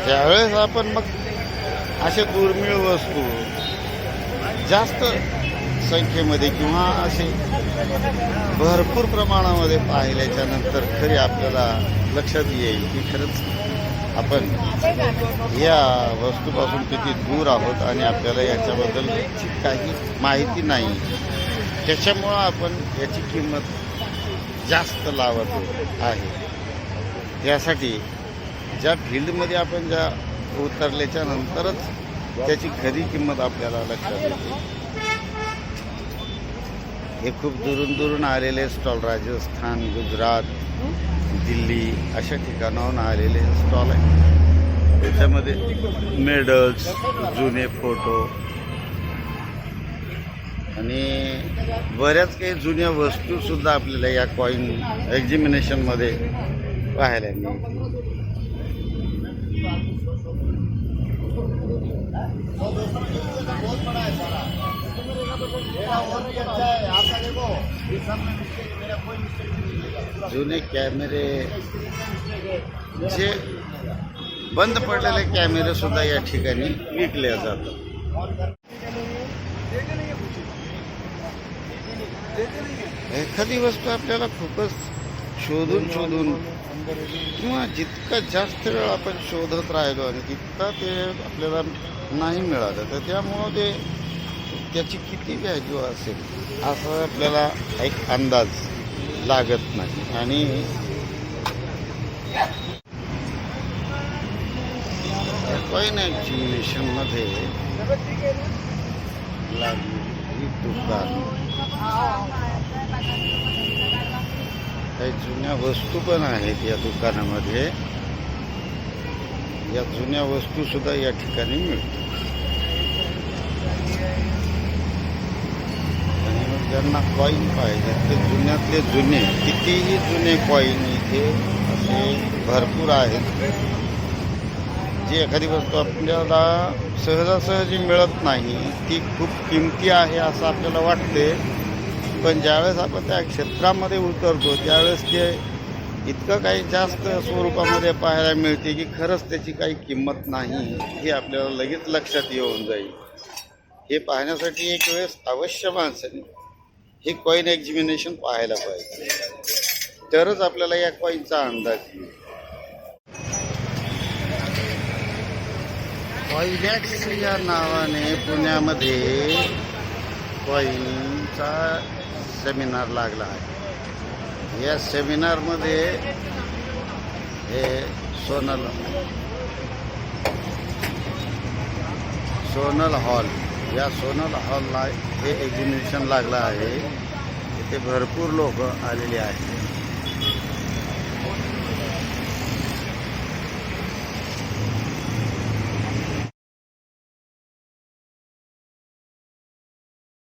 ज्यावेळेस आपण मग असे दुर्मिळ वस्तू जास्त संख्येमध्ये किंवा असे भरपूर प्रमाणामध्ये पाहिल्याच्या नंतर खरी आपल्याला लक्षात येईल की खरंच आपण या वस्तूपासून किती दूर आहोत आणि आपल्याला याच्याबद्दल काही माहिती नाही. त्याच्यामुळं आपण याची किंमत जास्त लावत आहे. यासाठी ज्या फील्डमध्ये आपण ज्या उतरल्याच्या नंतरच त्याची खरी किंमत आपल्याला लक्षात येते. हे खूप दुरून आलेले स्टॉल राजस्थान, गुजरात, दिल्ली अशा ठिकाणाहून आलेले स्टॉल आहे. त्याच्यामध्ये मेडल्स, जुने फोटो आणि बऱ्याच काही जुन्या वस्तूसुद्धा आपल्याला या कॉईन एक्झिबिशनमध्ये पाहायला मिळते. जुने कॅमेरे, जे बंद पडलेले कॅमेरे सुद्धा या ठिकाणी विकले जातात. एखादी वस्तू आपल्याला खूपच शोधून किंवा जितका जास्त वेळ आपण शोधत राहिलो आणि तितका ते आपल्याला नाही मिळालं तर त्यामुळं त्याची किती व्हॅल्यू असेल असं आपल्याला एक अंदाज लागत नाही. आणि कॉईन एक्झिबिशनमध्ये लागलेली दुकान काही जुन्या वस्तू पण आहेत या दुकानामध्ये. या जुन्या वस्तू सुद्धा या ठिकाणी मिळतात. आणि मग ज्यांना कॉईन पाहिजे ते जुन्यातले जुने, कितीही जुने कॉईन इथे असे भरपूर आहेत. जी एखादी वस्तू आपल्याला सहजासहजी मिळत नाही, ती खूप किमती आहे असं आपल्याला वाटते. पण ज्यावेळेस आपण त्या क्षेत्रामध्ये उतरतो त्यावेळेस ते इतकं काही जास्त स्वरूपामध्ये पाहायला मिळते की खरंच त्याची काही किंमत नाही हे आपल्याला लगेच लक्षात येऊन जाईल. हे पाहण्यासाठी एक वेळेस अवश्य माणसाने हे कॉईन एक्झिबिशन पाहायला पाहिजे, तरच आपल्याला या कॉईनचा अंदाज येईल. कॉईनॅक्स या नावाने पुण्यामध्ये कॉईनचा सेमिनार लागला आहे. या सेमिनारमध्ये हे सोनल हॉल, या सोनल हॉलला हे एक्झिबिशन लागलं आहे. इथे भरपूर लोक आलेले आहेत.